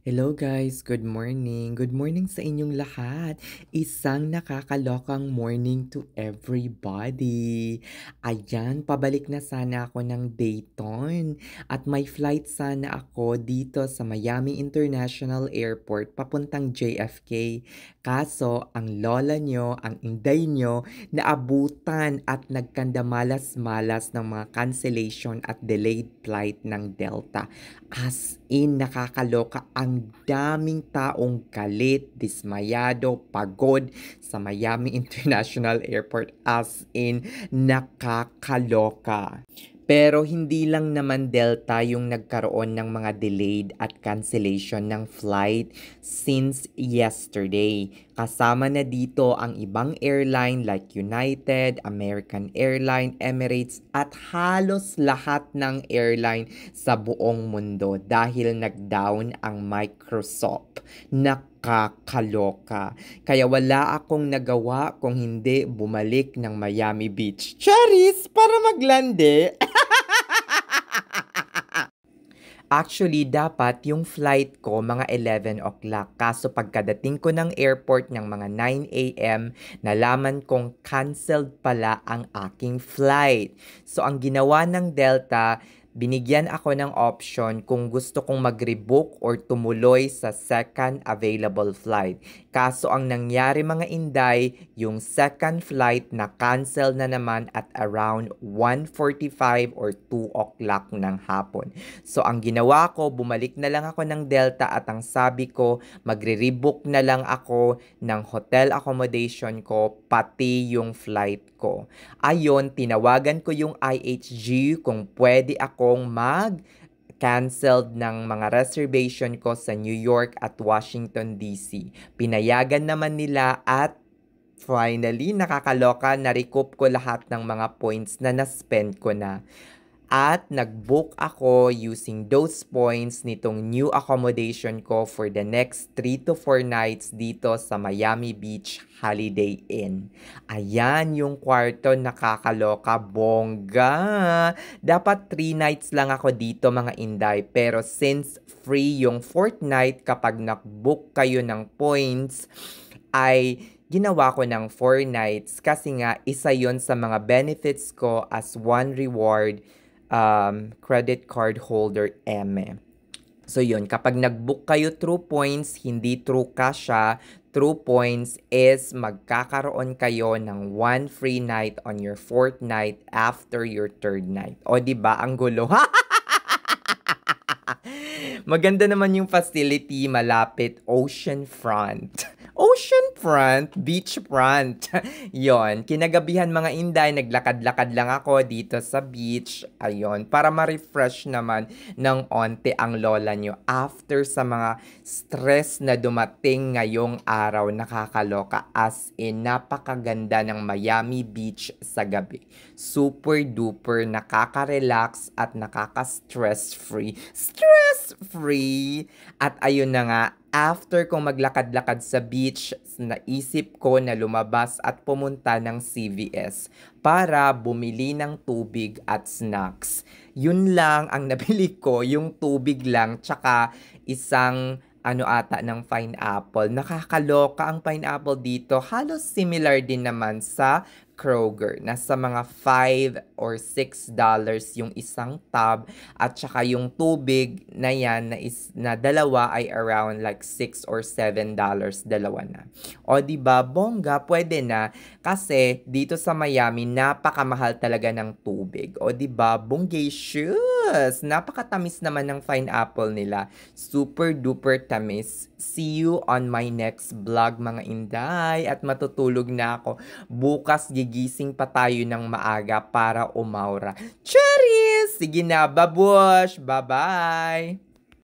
Hello guys, good morning. Good morning sa inyong lahat. Isang nakakalokang morning to everybody. Ayan, pabalik na sana ako ng Dayton at may flight sana ako dito sa Miami International Airport papuntang JFK. Kaso, ang lola nyo, ang inday nyo, naabutan at nagkandamalas-malas ng mga cancellation at delayed flight ng Delta. As in, nakakaloka. Ang daming taong galit, dismayado, pagod sa Miami International Airport. As in, nakakaloka. Pero hindi lang naman Delta yung nagkaroon ng mga delayed at cancellation ng flight since yesterday. Kasama na dito ang ibang airline like United, American Airline, Emirates at halos lahat ng airline sa buong mundo dahil nag-down ang Microsoft. Nakakaloka. Kaya wala akong nagawa kung hindi bumalik ng Miami Beach. Charis! Para maglande! Actually, dapat yung flight ko mga 11 o'clock. Kaso pagkadating ko ng airport ng mga 9 a.m., nalaman kong canceled pala ang aking flight. So, ang ginawa ng Delta, binigyan ako ng option kung gusto kong mag-rebook or tumuloy sa second available flight. Kaso ang nangyari mga inday, yung second flight na cancel na naman at around 1:45 or 2 o'clock ng hapon. So ang ginawa ko, bumalik na lang ako ng Delta at ang sabi ko, magre-rebook na lang ako ng hotel accommodation ko, pati yung flight ko. Ayon, tinawagan ko yung IHG kung pwede akong canceled ng mga reservation ko sa New York at Washington DC. Pinayagan naman nila at finally, nakakaloka, na-recoup ko lahat ng mga points na na-spend ko na. At nag-book ako using those points nitong new accommodation ko for the next 3 to 4 nights dito sa Miami Beach Holiday Inn. Ayan yung kwarto, nakakaloka, bongga. Dapat 3 nights lang ako dito mga inday, pero since free yung 4th night kapag nag-book kayo ng points, ay ginawa ko ng 4 nights kasi nga isa yon sa mga benefits ko as one reward credit card holder eme. So yun, kapag nag-book kayo through points, hindi through cash through points is magkakaroon kayo ng 1 free night on your 4th night after your 3rd night. O diba, ang gulo? Maganda naman yung facility, malapit oceanfront. Oceanfront, beachfront. Yon, kinagabihan mga inday, naglakad-lakad lang ako dito sa beach. Ayon, para ma-refresh naman ng onte ang lola nyo after sa mga stress na dumating ngayong araw. Nakakaloka, as in napakaganda ng Miami Beach sa gabi. Super duper nakaka-relax at nakaka-stress free. Stress free! At ayun na nga, after kong maglakad-lakad sa beach, naisip ko na lumabas at pumunta ng CVS para bumili ng tubig at snacks. Yun lang ang nabili ko, yung tubig lang, tsaka isang ata ng pineapple. Nakakaloka ang pineapple dito. Halos similar din naman sa Kroger. Nasa mga $5 or $6 yung isang tub at saka yung tubig na yan na dalawa ay around like $6 or $7 dalawa na. O di ba bongga, pwede na kasi dito sa Miami napakamahal talaga ng tubig. O di ba bongacious. Napakatamis naman ng pineapple nila. Super duper tamis. See you on my next vlog mga inday at matutulog na ako. Bukas gigising pa tayo ng maaga para umaura. Cheers! Sige na, babush! Bye-bye!